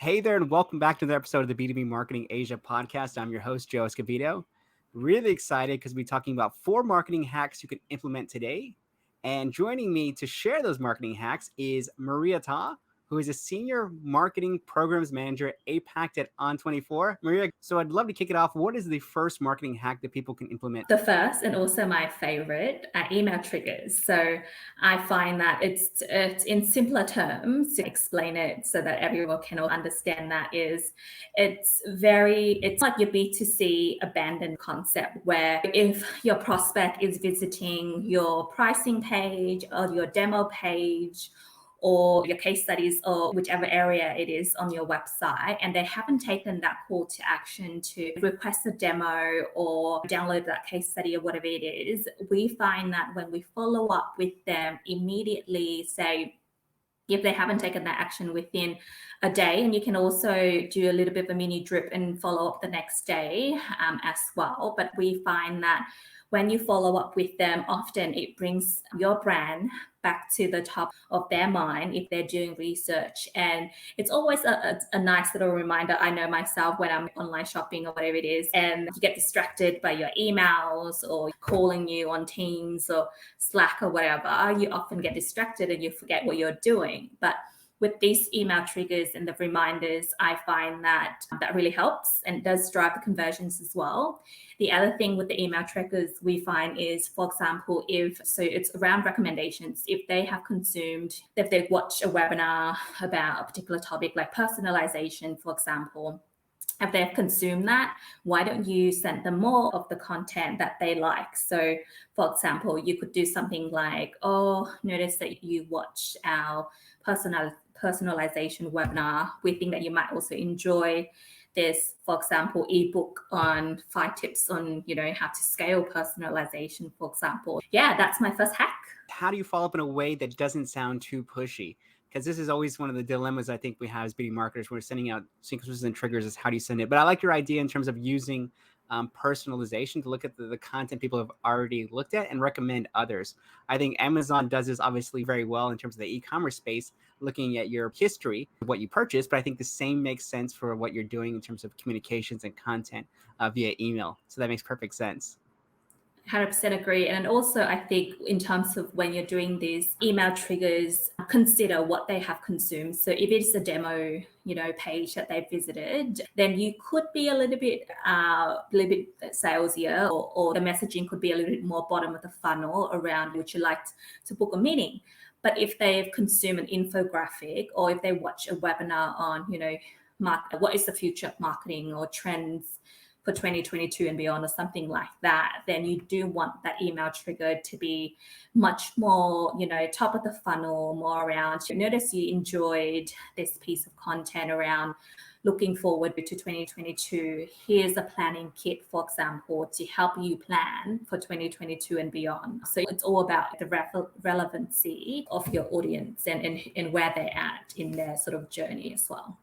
Hey there, and welcome back to another episode of the B2B Marketing Asia podcast. I'm your host, Joe Escobedo. Really excited because we're talking about 4 marketing hacks you can implement today. And joining me to share those marketing hacks is Maria Ta, who is a senior marketing programs manager at APAC at ON24. Maria, so I'd love to kick it off. What is the first marketing hack that people can implement? The first and also my favorite are email triggers. So I find that it's in simpler terms to explain it so that everyone can understand that it's like your B2C abandoned concept where if your prospect is visiting your pricing page or your demo page or your case studies or whichever area it is on your website, and they haven't taken that call to action to request a demo or download that case study or whatever it is, we find that when we follow up with them immediately, say, if they haven't taken that action within a day, and you can also do a little bit of a mini drip and follow up the next day as well. But we find that when you follow up with them, often it brings your brand back to the top of their mind if they're doing research. And it's always a nice little reminder. I know myself when I'm online shopping or whatever it is, and you get distracted by your emails or calling you on Teams or Slack or whatever, you often get distracted and you forget what you're doing. But with these email triggers and the reminders, I find that really helps and does drive the conversions as well. The other thing with the email triggers we find is, for example, so it's around recommendations. If they've watched a webinar about a particular topic like personalization, for example, if they've consumed that, why don't you send them more of the content that they like? So, for example, you could do something like, notice that you watched our personalization webinar. We think that you might also enjoy this, for example, ebook on 5 tips on, how to scale personalization, for example. Yeah, that's my first hack. How do you follow up in a way that doesn't sound too pushy? Because this is always one of the dilemmas I think we have as B2B marketers. We're sending out sequences and triggers is how do you send it? But I like your idea in terms of using personalization to look at the content people have already looked at and recommend others. I think Amazon does this obviously very well in terms of the e-commerce space, looking at your history of what you purchased. But I think the same makes sense for what you're doing in terms of communications and content via email. So that makes perfect sense. 100% agree. And also, I think in terms of when you're doing these email triggers, consider what they have consumed. So if it's a demo, page that they've visited, then you could be a little bit salesier, or the messaging could be a little bit more bottom of the funnel around would you like to book a meeting. But if they've consumed an infographic, or if they watch a webinar on, what is the future of marketing or trends for 2022 and beyond or something like that, then you do want that email trigger to be much more, top of the funnel, more around, notice you enjoyed this piece of content around looking forward to 2022. Here's a planning kit, for example, to help you plan for 2022 and beyond. So it's all about the relevancy of your audience and where they're at in their sort of journey as well.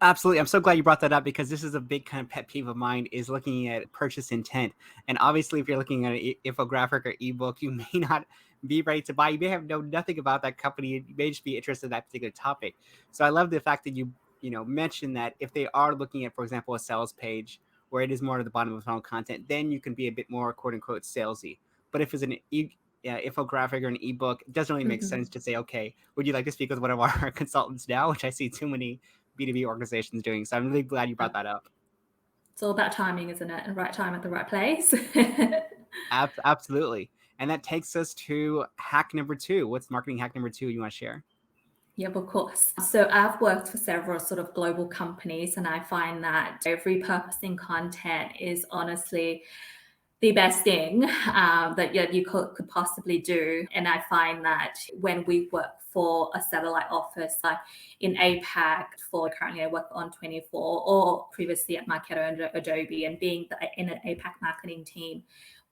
Absolutely. I'm so glad you brought that up because this is a big kind of pet peeve of mine is looking at purchase intent. And obviously, if you're looking at an infographic or ebook, you may not be ready to buy. You may have known nothing about that company. You may just be interested in that particular topic. So I love the fact that you mentioned that if they are looking at, for example, a sales page where it is more at the bottom of the funnel content, then you can be a bit more quote unquote salesy. But if it's an infographic or an ebook, it doesn't really make sense to say, okay, would you like to speak with one of our consultants now? Which I see too many B2B organizations doing. So I'm really glad you brought that up. It's all about timing, isn't it? The right time at the right place. Absolutely. And that takes us to hack number 2. What's marketing hack number 2 you want to share? Yep, of course. So I've worked for several sort of global companies, and I find that repurposing content is honestly the best thing that you could possibly do. And I find that when we work for a satellite office, like in APAC, for currently I work on ON24, or previously at Marketo and Adobe, and being in an APAC marketing team,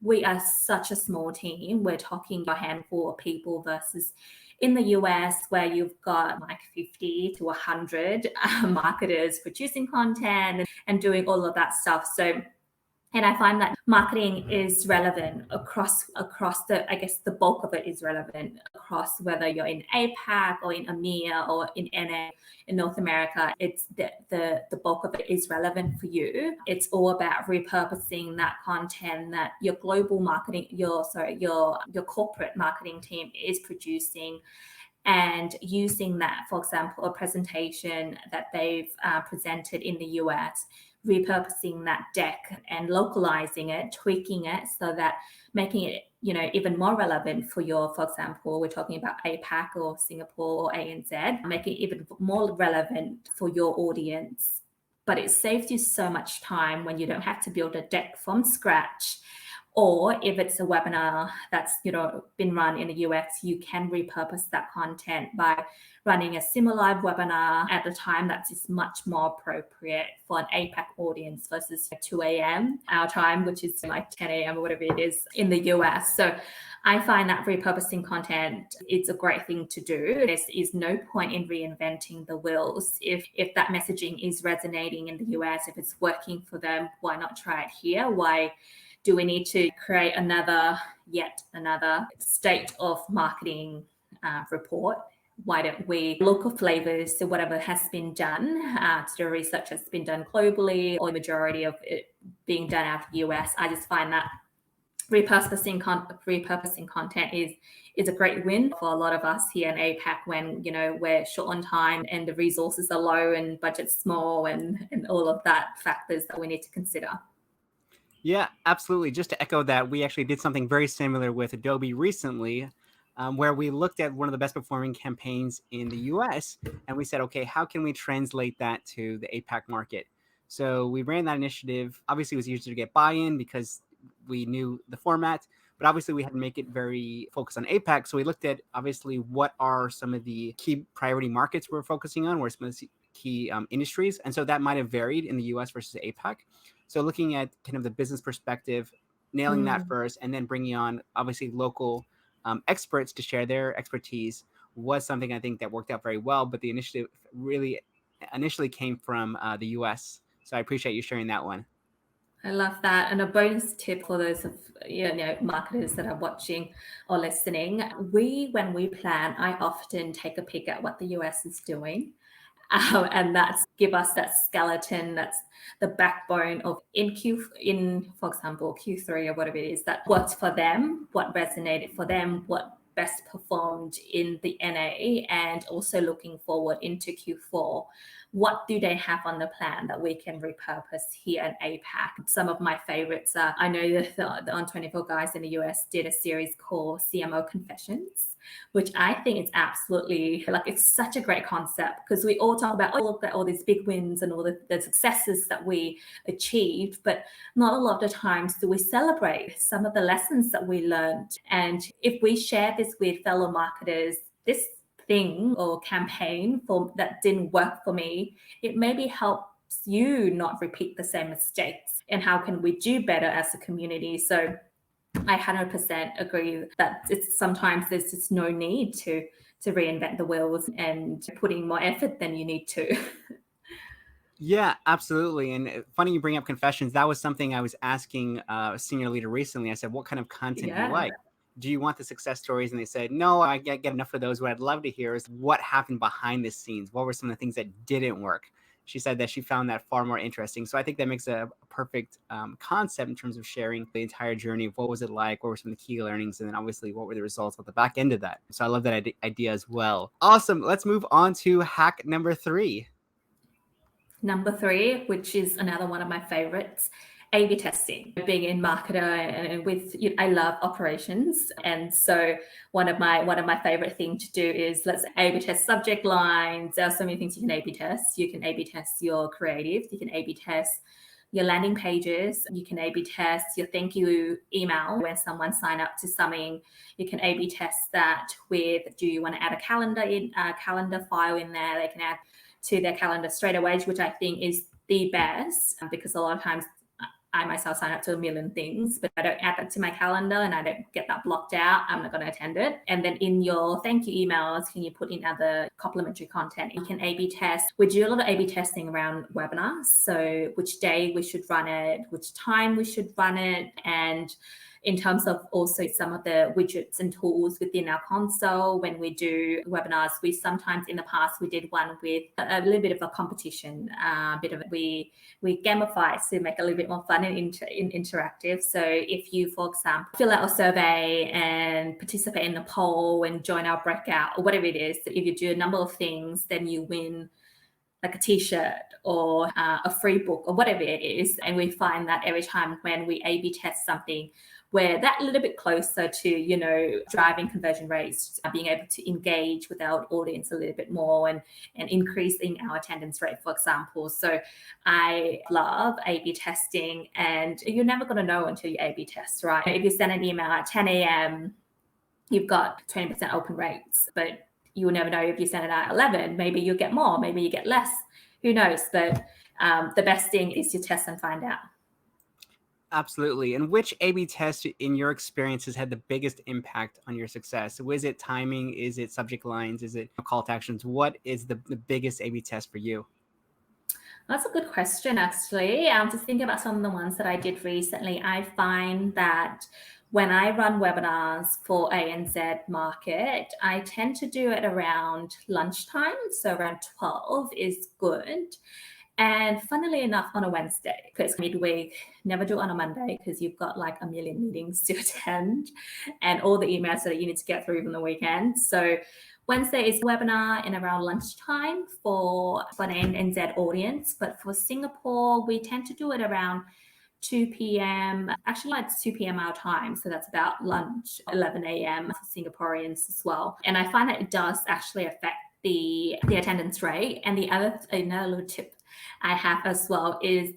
we are such a small team. We're talking a handful of people versus in the US, where you've got like 50 to 100 marketers producing content and doing all of that stuff. So And I find that marketing is relevant across the, I guess the bulk of it is relevant across whether you're in APAC or in EMEA or in NA, in North America. It's the bulk of it is relevant for you. It's all about repurposing that content that your global marketing, your corporate marketing team is producing, and using that, for example, a presentation that they've presented in the US, repurposing that deck and localizing it, tweaking it so that making it, even more relevant for your, for example, we're talking about APAC or Singapore or ANZ, making it even more relevant for your audience. But it saves you so much time when you don't have to build a deck from scratch. Or if it's a webinar that's been run in the US, you can repurpose that content by running a similar webinar at a time that is much more appropriate for an APAC audience versus 2 a.m. our time, which is like 10 a.m. or whatever it is in the US. So I find that repurposing content, it's a great thing to do. There is no point in reinventing the wheels. If that messaging is resonating in the US, if it's working for them, why not try it here? Why do we need to create yet another state of marketing report? Why don't we look at flavors to whatever has been done, to the research that's been done globally, or the majority of it being done out of the US? I just find that repurposing content is a great win for a lot of us here in APAC when we're short on time and the resources are low and budget's small and all of that factors that we need to consider. Yeah, absolutely. Just to echo that, we actually did something very similar with Adobe recently, where we looked at one of the best performing campaigns in the US, and we said, okay, how can we translate that to the APAC market? So we ran that initiative. Obviously, it was easier to get buy-in because we knew the format, but obviously we had to make it very focused on APAC. So we looked at, obviously, what are some of the key priority markets we're focusing on, where some of the key industries. And so that might have varied in the US versus APAC. So looking at kind of the business perspective, nailing that first, and then bringing on obviously local experts to share their expertise was something I think that worked out very well. But the initiative really initially came from the US. So I appreciate you sharing that one. I love that. And a bonus tip for those of marketers that are watching or listening, when we plan, I often take a peek at what the US is doing. And that's give us that skeleton, that's the backbone of for example, Q3 or whatever it is, that what's for them, what resonated for them, what best performed in the NA, and also looking forward into Q4. What do they have on the plan that we can repurpose here in APAC? Some of my favorites are, I know that the ON24 guys in the US did a series called CMO Confessions, which I think is absolutely, it's such a great concept because we all talk about all these big wins and all the successes that we achieved, but not a lot of the times do we celebrate some of the lessons that we learned. And if we share this with fellow marketers, this thing or campaign that didn't work for me, it maybe helps you not repeat the same mistakes. And how can we do better as a community? So I 100% agree that sometimes there's just no need to reinvent the wheels and putting more effort than you need to. Yeah, absolutely. And funny you bring up confessions. That was something I was asking a senior leader recently. I said, what kind of content do you like? Do you want the success stories? And they said, no, I get enough of those. What I'd love to hear is what happened behind the scenes. What were some of the things that didn't work? She said that she found that far more interesting. So I think that makes a perfect concept in terms of sharing the entire journey of what was it like, what were some of the key learnings, and then obviously what were the results at the back end of that. So I love that idea as well. Awesome. Let's move on to hack number 3. Number 3, which is another one of my favorites, A/B testing. Being in marketer and I love operations, and so one of my favorite things to do is let's A/B test subject lines. There are so many things you can A/B test. You can A/B test your creative. You can A/B test your landing pages. You can A/B test your thank you email when someone sign up to something. You can A/B test that with, do you want to add a calendar file in there? They can add to their calendar straight away, which I think is the best, because a lot of times I myself sign up to a million things, but I don't add that to my calendar and I don't get that blocked out, I'm not going to attend it. And then in your thank you emails, can you put in other complimentary content? You can A/B test. We do a lot of A/B testing around webinars. So which day we should run it, which time we should run it, and in terms of also some of the widgets and tools within our console. When we do webinars, we sometimes in the past, we did one with a little bit of a competition, we gamify to make it a little bit more fun and interactive. So if you, for example, fill out a survey and participate in a poll and join our breakout or whatever it is, if you do a number of things, then you win like a t-shirt or a free book or whatever it is. And we find that every time when we A/B test something, we're that little bit closer to, driving conversion rates, being able to engage with our audience a little bit more and increasing our attendance rate, for example. So I love A/B testing, and you're never going to know until you A/B test, right? If you send an email at 10 a.m., you've got 20% open rates, but you'll never know if you send it at 11. Maybe you'll get more, maybe you get less. Who knows? But the best thing is to test and find out. Absolutely. And which A/B test in your experience has had the biggest impact on your success? So is it timing? Is it subject lines? Is it call to actions? What is the biggest A/B test for you? That's a good question, actually. Just thinking about some of the ones that I did recently, I find that when I run webinars for ANZ market, I tend to do it around lunchtime. So around 12 is good. And funnily enough, on a Wednesday, because midweek, never do it on a Monday because you've got like a million meetings to attend and all the emails that you need to get through from the weekend. So Wednesday is a webinar in around lunchtime for an NZ audience. But for Singapore, we tend to do it around 2 p.m. Actually, like it's 2 p.m. our time. So that's about lunch, 11 a.m. for Singaporeans as well. And I find that it does actually affect the attendance rate. And another little tip I have as well is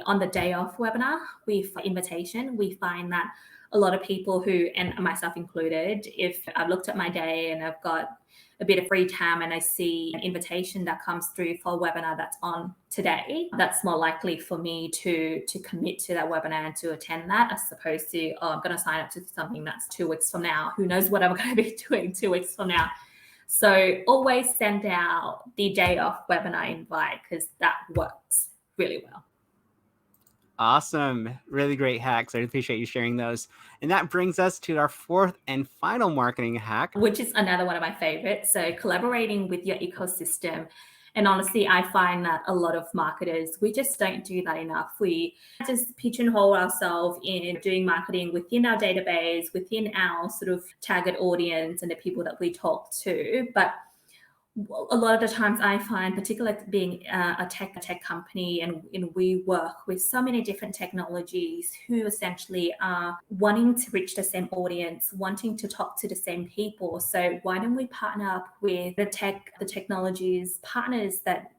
on the day of webinar, for invitation, we find that a lot of people who, and myself included, if I've looked at my day and I've got a bit of free time and I see an invitation that comes through for a webinar that's on today, that's more likely for me to commit to that webinar and to attend that, as opposed to, I'm going to sign up to something that's 2 weeks from now. Who knows what I'm going to be doing 2 weeks from now. So always send out the day of webinar invite because that works really well. Awesome. Really great hacks. I appreciate you sharing those. And that brings us to our fourth and final marketing hack, which is another one of my favorites. So collaborating with your ecosystem. And honestly, I find that a lot of marketers, we just don't do that enough. We just pigeonhole ourselves in doing marketing within our database, within our sort of target audience and the people that we talk to. But a lot of the times I find, particularly being a tech company, and we work with so many different technologies who essentially are wanting to reach the same audience, wanting to talk to the same people. So why don't we partner up with the technologies partners that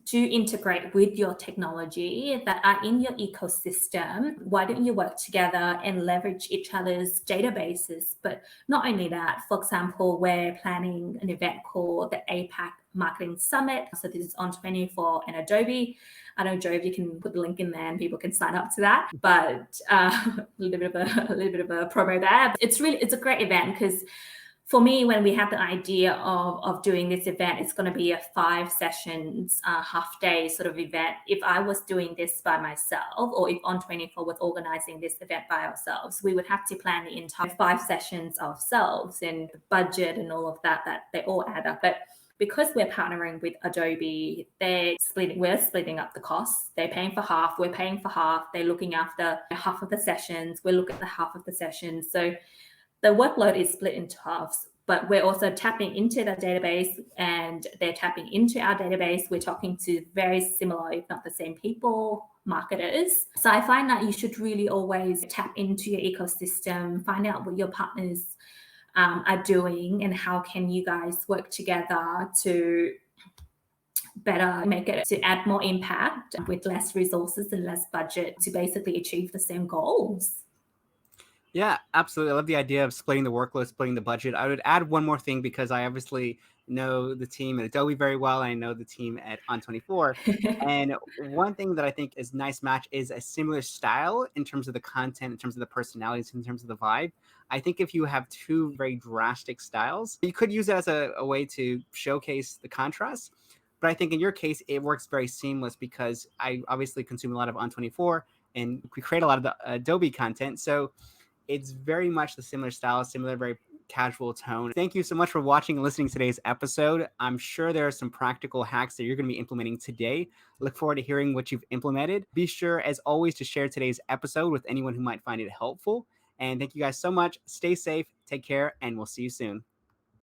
do integrate with your technology, that are in your ecosystem? Why don't you work together and leverage each other's databases? But not only that, for example, we're planning an event called the APAC Marketing Summit. So this is ON24 and Adobe. I don't know, Joe, if you can put the link in there and people can sign up to that. But a little bit of a promo there. But it's a great event because for me, when we had the idea of doing this event, it's going to be a 5 sessions, half day sort of event. If I was doing this by myself, or if ON24 was organizing this event by ourselves, we would have to plan the entire 5 sessions ourselves, and the budget and all of that they all add up. But because we're partnering with Adobe, we're splitting up the costs. They're paying for half, we're paying for half. They're looking after half of the sessions, we're looking at the half of the sessions. So the workload is split into halves, but we're also tapping into the database and they're tapping into our database. We're talking to very similar, if not the same people, marketers. So I find that you should really always tap into your ecosystem, find out what your partners are doing and how can you guys work together to better make it, to add more impact with less resources and less budget to basically achieve the same goals. Yeah, absolutely. I love the idea of splitting the workload, splitting the budget. I would add one more thing because I obviously know the team at Adobe very well. I know the team at On24. And one thing that I think is nice match is a similar style in terms of the content, in terms of the personalities, in terms of the vibe. I think if you have two very drastic styles, you could use it as a way to showcase the contrast. But I think in your case, it works very seamless because I obviously consume a lot of On24 and we create a lot of the Adobe content. So it's very much the similar style, similar, very casual tone. Thank you so much for watching and listening to today's episode. I'm sure there are some practical hacks that you're going to be implementing today. Look forward to hearing what you've implemented. Be sure, as always, to share today's episode with anyone who might find it helpful. And thank you guys so much. Stay safe, take care, and we'll see you soon.